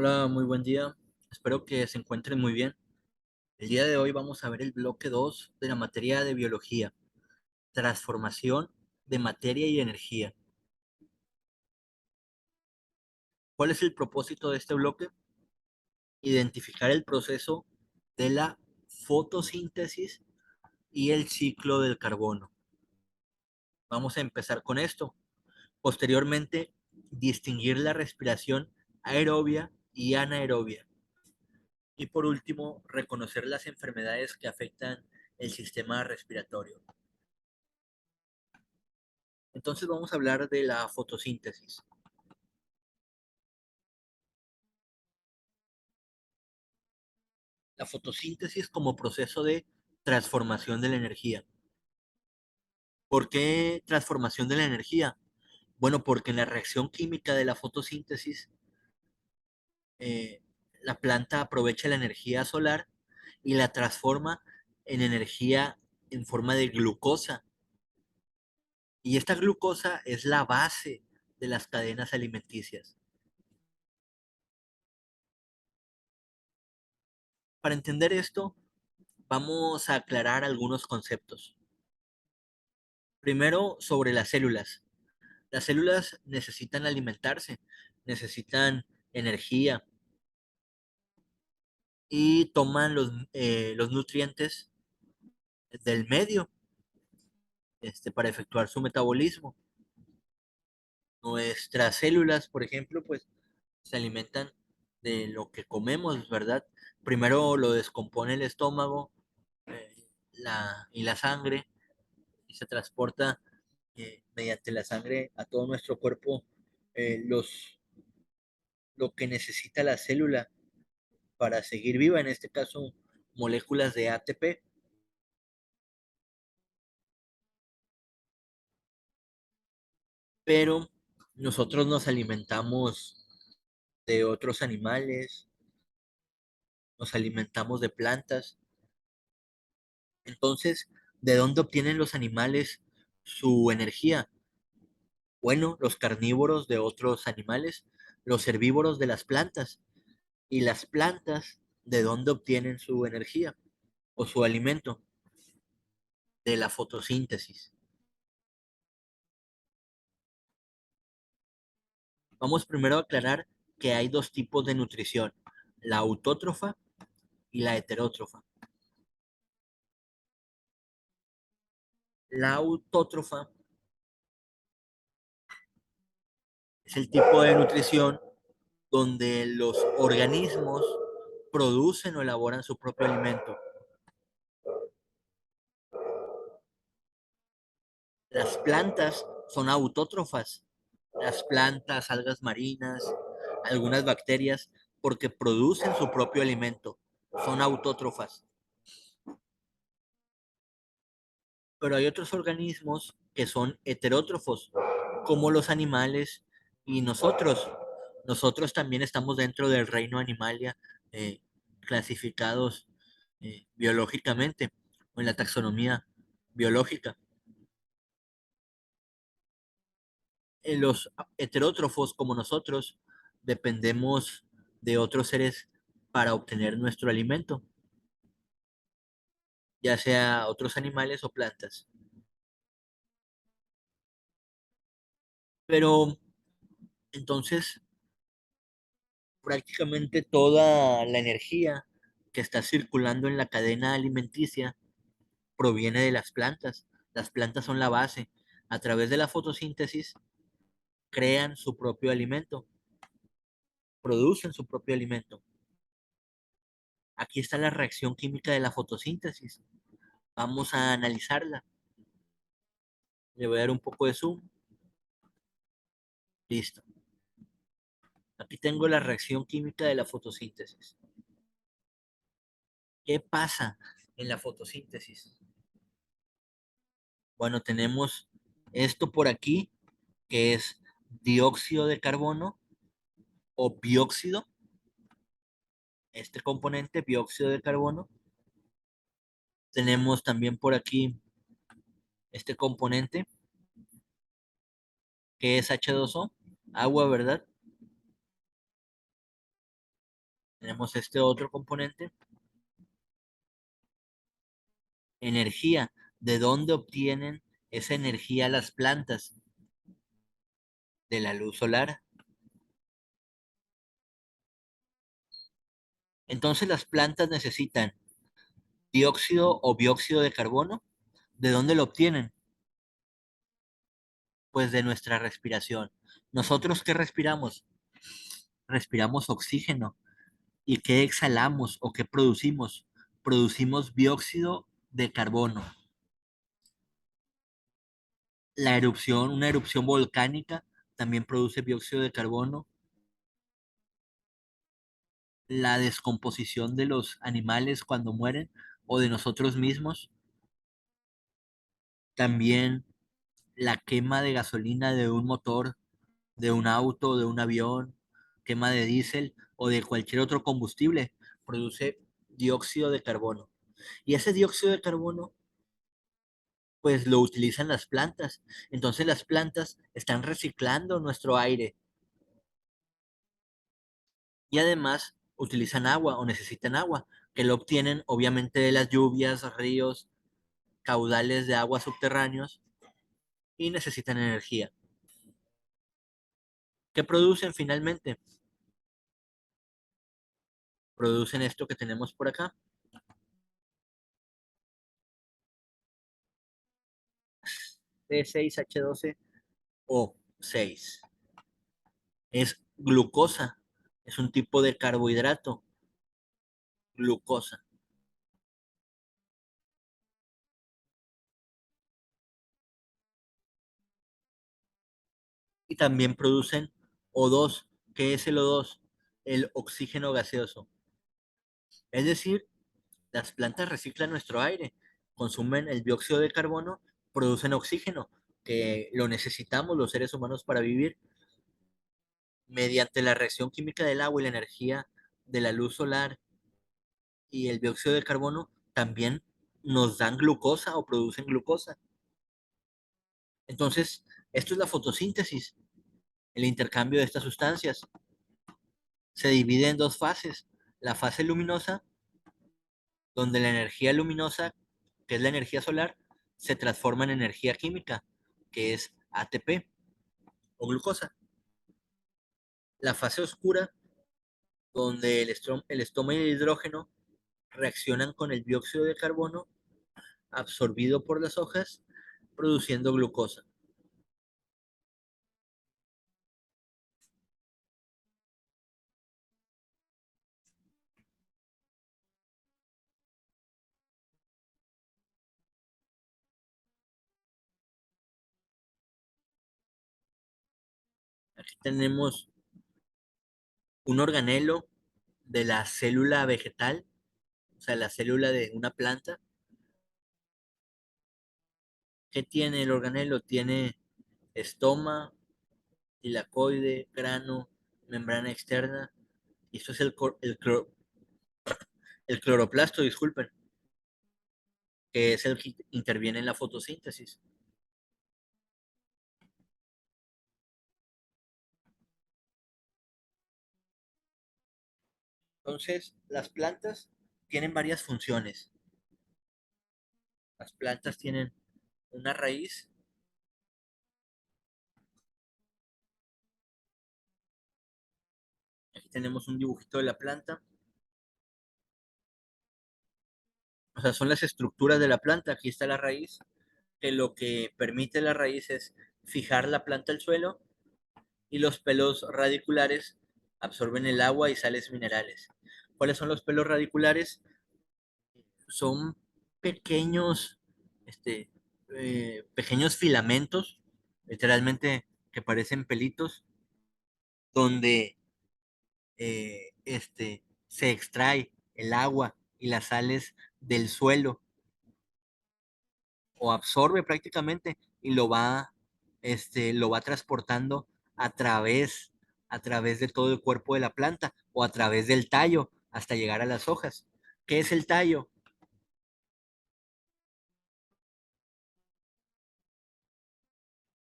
Hola, muy buen día. Espero que se encuentren muy bien. El día de hoy vamos a ver el bloque 2 de la materia de biología, transformación de materia y energía. ¿Cuál es el propósito de este bloque? Identificar el proceso de la fotosíntesis y el ciclo del carbono. Vamos a empezar con esto. Posteriormente, distinguir la respiración aerobia y anaerobia. Y por último, reconocer las enfermedades que afectan el sistema respiratorio. Entonces vamos a hablar de la fotosíntesis. La fotosíntesis como proceso de transformación de la energía. ¿Por qué transformación de la energía? Bueno, porque en la reacción química de la fotosíntesis, eh, la planta aprovecha la energía solar y la transforma en energía en forma de glucosa. Y esta glucosa es la base de las cadenas alimenticias. Para entender esto, vamos a aclarar algunos conceptos. Primero, sobre las células. Las células necesitan alimentarse, necesitan energía y toman los nutrientes del medio para efectuar su metabolismo. Nuestras células, por ejemplo, pues se alimentan de lo que comemos, ¿verdad? Primero lo descompone el estómago y la sangre y se transporta mediante la sangre a todo nuestro cuerpo lo que necesita la célula para seguir viva, en este caso moléculas de ATP, pero nosotros nos alimentamos de otros animales, nos alimentamos de plantas. Entonces, ¿de dónde obtienen los animales su energía? Bueno, los carnívoros de otros animales, los herbívoros de las plantas, y las plantas, ¿de dónde obtienen su energía o su alimento? De la fotosíntesis. Vamos primero a aclarar que hay dos tipos de nutrición, la autótrofa y la heterótrofa. La autótrofa es el tipo de nutrición donde los organismos producen o elaboran su propio alimento. Las plantas son autótrofas. Las plantas, algas marinas, algunas bacterias, porque producen su propio alimento. Son autótrofas. Pero hay otros organismos que son heterótrofos, como los animales y nosotros. Nosotros también estamos dentro del reino animalia, eh, clasificados biológicamente o en la taxonomía biológica. Los heterótrofos, como nosotros, dependemos de otros seres para obtener nuestro alimento, ya sea otros animales o plantas. Pero entonces, prácticamente toda la energía que está circulando en la cadena alimenticia proviene de las plantas. Las plantas son la base. A través de la fotosíntesis crean su propio alimento, producen su propio alimento. Aquí está la reacción química de la fotosíntesis. Vamos a analizarla. Le voy a dar un poco de zoom. Listo. Aquí tengo la reacción química de la fotosíntesis. ¿Qué pasa en la fotosíntesis? Bueno, tenemos esto por aquí, que es dióxido de carbono o bióxido, este componente, bióxido de carbono. Tenemos también por aquí este componente, que es H2O, agua, ¿verdad? Tenemos este otro componente, energía. ¿De dónde obtienen esa energía las plantas? De la luz solar. Entonces las plantas necesitan dióxido o bióxido de carbono. ¿De dónde lo obtienen? Pues de nuestra respiración. ¿Nosotros qué respiramos? Respiramos oxígeno. ¿Y qué exhalamos o qué producimos? Producimos dióxido de carbono. La erupción, una erupción volcánica también produce dióxido de carbono. La descomposición de los animales cuando mueren o de nosotros mismos. También la quema de gasolina de un motor, de un auto, de un avión, quema de diésel o de cualquier otro combustible, produce dióxido de carbono. Y ese dióxido de carbono, pues lo utilizan las plantas. Entonces las plantas están reciclando nuestro aire y además utilizan agua o necesitan agua, que lo obtienen obviamente de las lluvias, ríos, caudales de agua subterráneos y necesitan energía. ¿Qué producen finalmente? Producen esto que tenemos por acá, C6H12O6. Es glucosa, es un tipo de carbohidrato, glucosa. Y también producen O2. ¿Qué es el O2? El oxígeno gaseoso. Es decir, las plantas reciclan nuestro aire, consumen el dióxido de carbono, producen oxígeno, que lo necesitamos los seres humanos para vivir. Mediante la reacción química del agua y la energía de la luz solar y el dióxido de carbono, también nos dan glucosa o producen glucosa. Entonces, esto es la fotosíntesis, el intercambio de estas sustancias. Se divide en dos fases. La fase luminosa, donde la energía luminosa, que es la energía solar, se transforma en energía química, que es ATP o glucosa. La fase oscura, donde el estoma y el hidrógeno reaccionan con el dióxido de carbono absorbido por las hojas, produciendo glucosa. Aquí tenemos un organelo de la célula vegetal, o sea, la célula de una planta. ¿Qué tiene el organelo? Tiene estoma, tilacoide, grano, membrana externa, y esto es el cloroplasto, disculpen, que es el que interviene en la fotosíntesis. Entonces, las plantas tienen varias funciones. Las plantas tienen una raíz. Aquí tenemos un dibujito de la planta. O sea, son las estructuras de la planta. Aquí está la raíz, que lo que permite la raíz es fijar la planta al suelo y los pelos radiculares absorben el agua y sales minerales. ¿Cuáles son los pelos radiculares? Son pequeños, este, pequeños filamentos, literalmente que parecen pelitos, donde se extrae el agua y las sales del suelo o absorbe prácticamente y lo va transportando a través, a través de todo el cuerpo de la planta o a través del tallo hasta llegar a las hojas. ¿Qué es el tallo?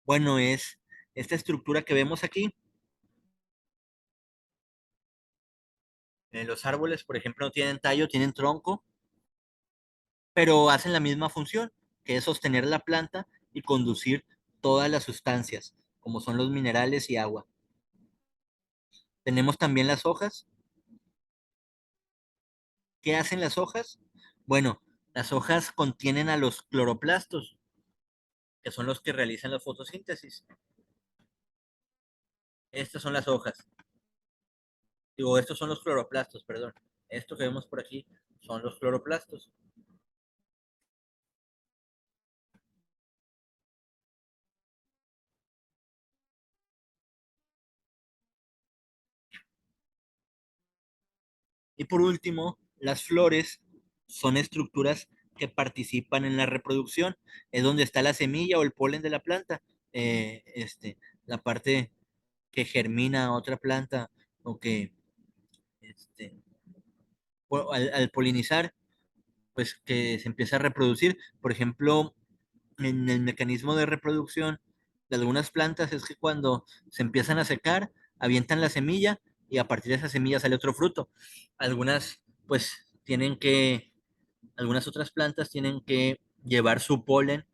Bueno, es esta estructura que vemos aquí, Los árboles, por ejemplo, no tienen tallo, tienen tronco, pero hacen la misma función, que es sostener la planta y conducir todas las sustancias, como son los minerales y agua. Tenemos también las hojas. ¿Qué hacen las hojas? Bueno, las hojas contienen a los cloroplastos, que son los que realizan la fotosíntesis. Estas son las hojas. Digo, estos son los cloroplastos, perdón. Esto que vemos por aquí son los cloroplastos. Y por último, las flores son estructuras que participan en la reproducción. Es donde está la semilla o el polen de la planta. La parte que germina otra planta o que este, al polinizar, pues que se empieza a reproducir. Por ejemplo, en el mecanismo de reproducción de algunas plantas es que cuando se empiezan a secar, avientan la semilla y a partir de esa semilla sale otro fruto. Algunas, pues, algunas otras plantas tienen que llevar su polen,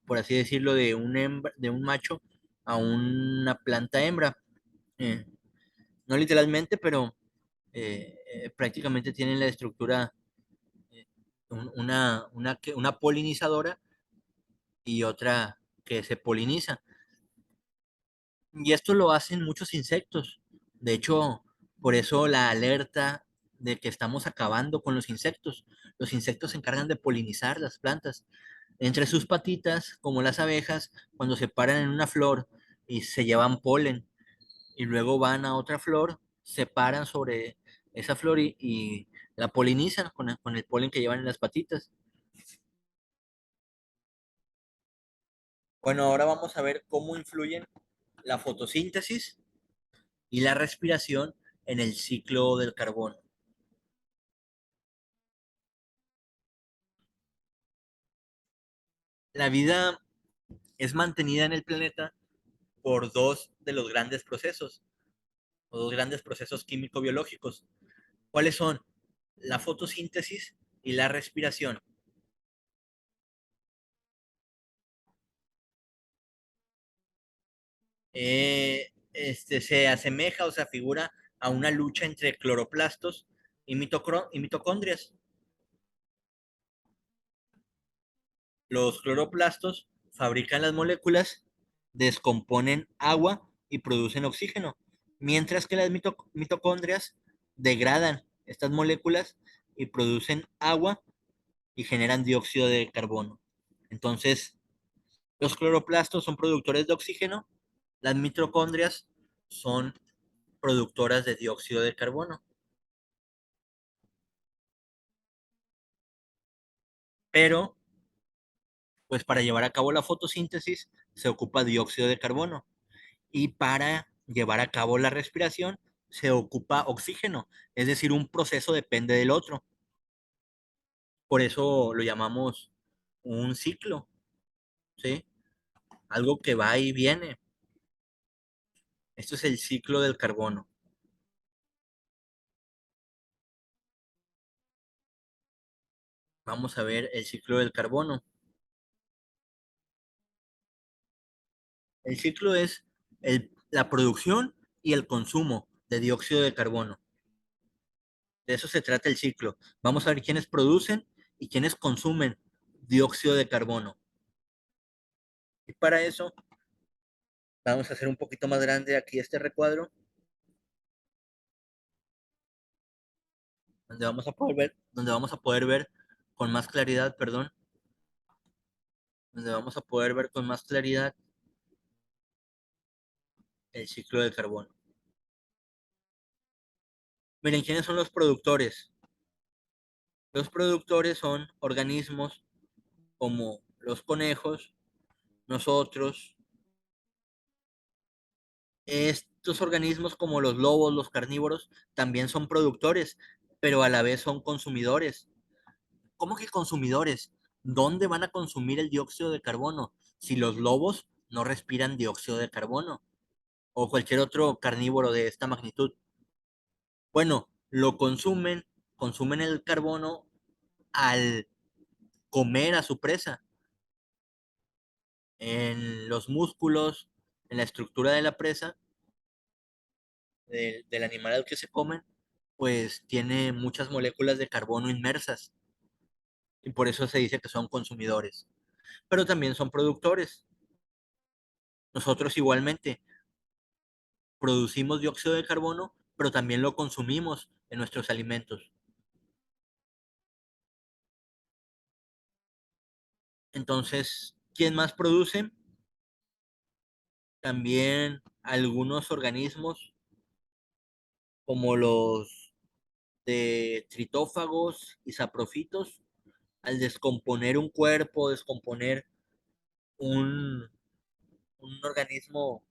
por así decirlo, de un macho a una planta hembra. Eh, no literalmente, pero prácticamente tienen la estructura, eh, una polinizadora y otra que se poliniza. Y esto lo hacen muchos insectos. De hecho, por eso la alerta de que estamos acabando con los insectos. Los insectos se encargan de polinizar las plantas. Entre sus patitas, como las abejas, cuando se paran en una flor y se llevan polen y luego van a otra flor, se paran sobre esa flor y la polinizan con el polen que llevan en las patitas. Bueno, ahora vamos a ver cómo influyen la fotosíntesis y la respiración en el ciclo del carbono. La vida es mantenida en el planeta por dos de los grandes procesos, o dos grandes procesos químico-biológicos. ¿Cuáles son? La fotosíntesis y la respiración. Se asemeja o se afigura a una lucha entre cloroplastos y mitocondrias. Los cloroplastos fabrican las moléculas, descomponen agua y producen oxígeno, mientras que las mitocondrias degradan estas moléculas y producen agua y generan dióxido de carbono. Entonces, los cloroplastos son productores de oxígeno, las mitocondrias son productoras de dióxido de carbono. Pero, pues para llevar a cabo la fotosíntesis se ocupa dióxido de carbono. Y para llevar a cabo la respiración se ocupa oxígeno, es decir, un proceso depende del otro. Por eso lo llamamos un ciclo, ¿sí? Algo que va y viene. Esto es el ciclo del carbono. Vamos a ver el ciclo del carbono. El ciclo es la producción y el consumo de dióxido de carbono. De eso se trata el ciclo. Vamos a ver quiénes producen y quiénes consumen dióxido de carbono. Y para eso vamos a hacer un poquito más grande aquí este recuadro, donde vamos a poder ver con más claridad, perdón, donde vamos a poder ver con más claridad el ciclo del carbono. Miren, ¿quiénes son los productores? Los productores son organismos como los conejos, nosotros. Estos organismos como los lobos, los carnívoros, también son productores, pero a la vez son consumidores. ¿Cómo que consumidores? ¿Dónde van a consumir el dióxido de carbono si los lobos no respiran dióxido de carbono? O cualquier otro carnívoro de esta magnitud. Bueno, consumen el carbono al comer a su presa en los músculos, en la estructura de la presa, del animal al que se comen, pues tiene muchas moléculas de carbono inmersas y por eso se dice que son consumidores, pero también son productores. Nosotros igualmente producimos dióxido de carbono, pero también lo consumimos en nuestros alimentos. Entonces, ¿quién más produce? También algunos organismos como los de tritófagos y saprófitos, al descomponer un cuerpo, descomponer un, un organismo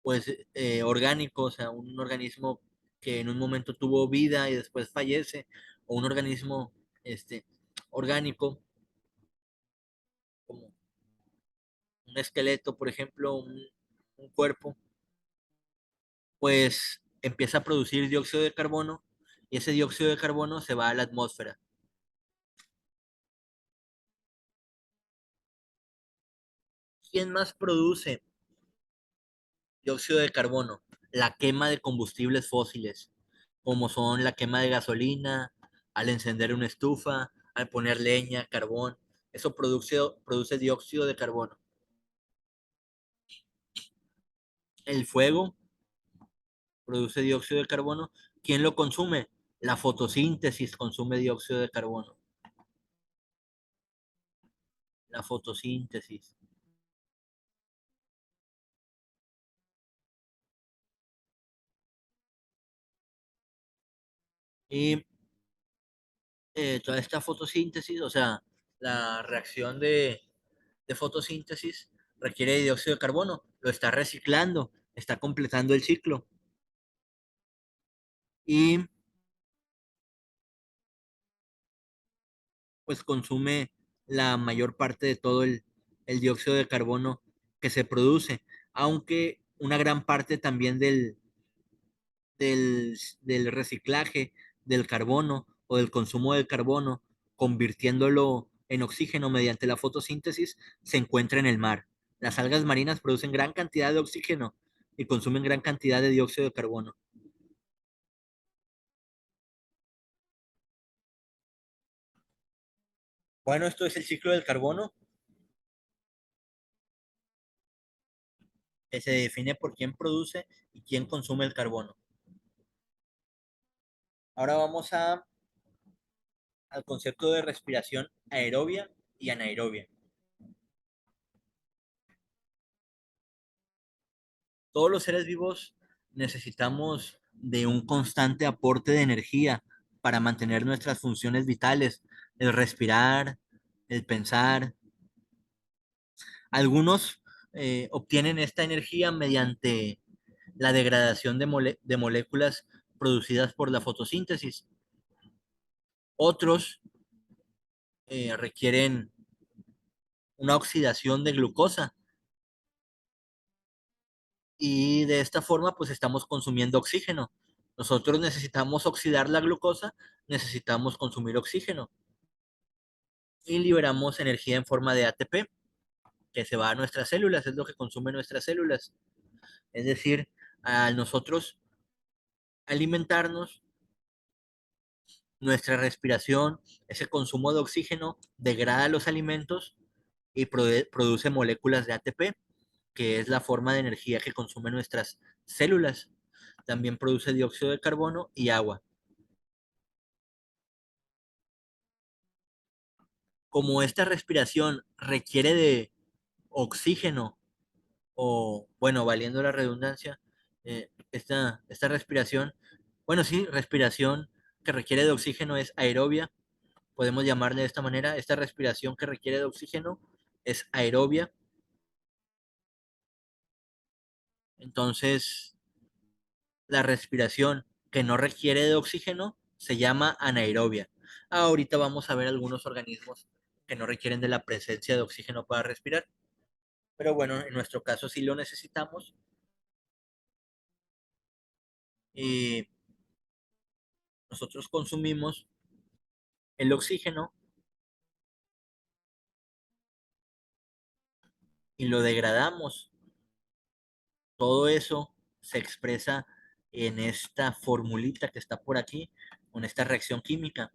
pues orgánico, o sea, un organismo que en un momento tuvo vida y después fallece, o un organismo este, orgánico, como un esqueleto, por ejemplo, un cuerpo, pues empieza a producir dióxido de carbono y ese dióxido de carbono se va a la atmósfera. ¿Quién más produce dióxido de carbono? La quema de combustibles fósiles, como son la quema de gasolina, al encender una estufa, al poner leña, carbón. Eso produce dióxido de carbono. El fuego produce dióxido de carbono. ¿Quién lo consume? La fotosíntesis consume dióxido de carbono. La fotosíntesis. Y toda esta fotosíntesis, o sea, la reacción de fotosíntesis requiere dióxido de carbono, lo está reciclando, está completando el ciclo y pues consume la mayor parte de todo el dióxido de carbono que se produce, aunque una gran parte también del reciclaje del carbono o del consumo del carbono, convirtiéndolo en oxígeno mediante la fotosíntesis, se encuentra en el mar. Las algas marinas producen gran cantidad de oxígeno y consumen gran cantidad de dióxido de carbono. Bueno, esto es el ciclo del carbono, que se define por quién produce y quién consume el carbono. Ahora vamos al concepto de respiración aerobia y anaerobia. Todos los seres vivos necesitamos de un constante aporte de energía para mantener nuestras funciones vitales, el respirar, el pensar. Algunos obtienen esta energía mediante la degradación de moléculas producidas por la fotosíntesis. Otros requieren una oxidación de glucosa y de esta forma pues estamos consumiendo oxígeno. Nosotros necesitamos oxidar la glucosa, necesitamos consumir oxígeno y liberamos energía en forma de ATP que se va a nuestras células, es lo que consumen nuestras células. Es decir, al nosotros alimentarnos, nuestra respiración, ese consumo de oxígeno degrada los alimentos y produce moléculas de ATP, que es la forma de energía que consumen nuestras células. También produce dióxido de carbono y agua. Como esta respiración requiere de oxígeno, o bueno, valiendo la redundancia, esta respiración, bueno, sí, respiración que requiere de oxígeno es aerobia, podemos llamarle de esta manera, esta respiración que requiere de oxígeno es aerobia, entonces la respiración que no requiere de oxígeno se llama anaerobia. Ahorita vamos a ver algunos organismos que no requieren de la presencia de oxígeno para respirar, pero bueno, en nuestro caso sí lo necesitamos. Y nosotros consumimos el oxígeno y lo degradamos. Todo eso se expresa en esta formulita que está por aquí, con esta reacción química.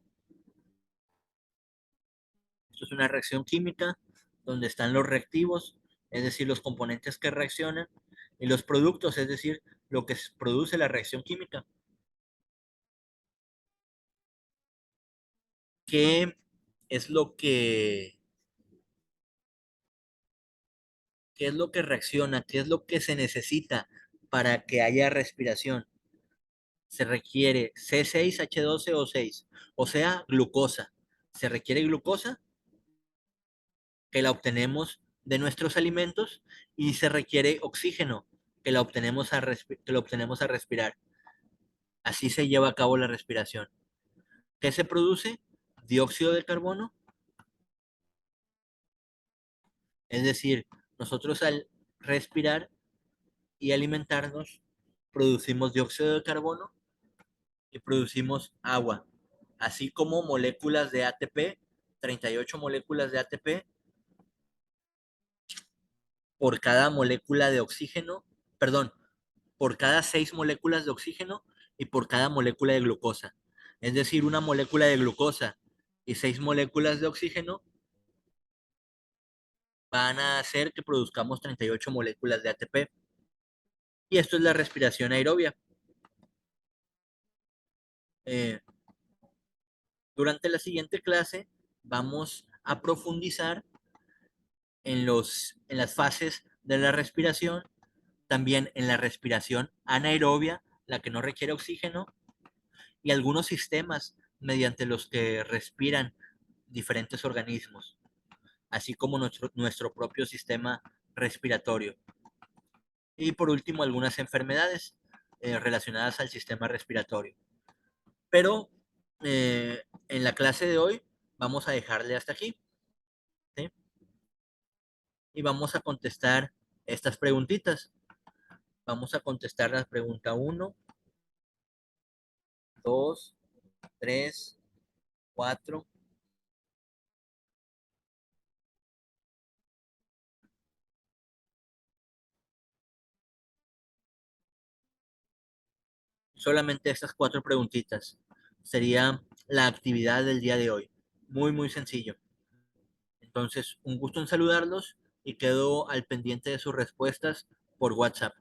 Esto es una reacción química donde están los reactivos, es decir, los componentes que reaccionan, y los productos, es decir, lo que produce la reacción química. ¿Qué es lo que, qué es lo que reacciona? ¿Qué es lo que se necesita para que haya respiración? Se requiere C6H12O6, o sea, glucosa. Se requiere glucosa que la obtenemos de nuestros alimentos y se requiere oxígeno que que lo obtenemos a respirar. Así se lleva a cabo la respiración. ¿Qué se produce? Dióxido de carbono. Es decir, nosotros al respirar y alimentarnos producimos dióxido de carbono y producimos agua, así como moléculas de ATP, 38 moléculas de ATP por cada molécula de oxígeno, perdón, por cada 6 moléculas de oxígeno y por cada molécula de glucosa. Es decir, una molécula de glucosa y 6 moléculas de oxígeno van a hacer que produzcamos 38 moléculas de ATP. Y esto es la respiración aerobia. Eh, durante la siguiente clase vamos a profundizar en las fases de la respiración, también en la respiración anaerobia, la que no requiere oxígeno, y algunos sistemas mediante los que respiran diferentes organismos, así como nuestro propio sistema respiratorio. Y por último, algunas enfermedades relacionadas al sistema respiratorio. Pero en la clase de hoy vamos a dejarle hasta aquí, ¿sí? Y vamos a contestar estas preguntitas. Vamos a contestar la pregunta uno, 2, 3, 4. Solamente estas 4 preguntitas. Sería la actividad del día de hoy. Muy, muy sencillo. Entonces, un gusto en saludarlos y quedo al pendiente de sus respuestas por WhatsApp.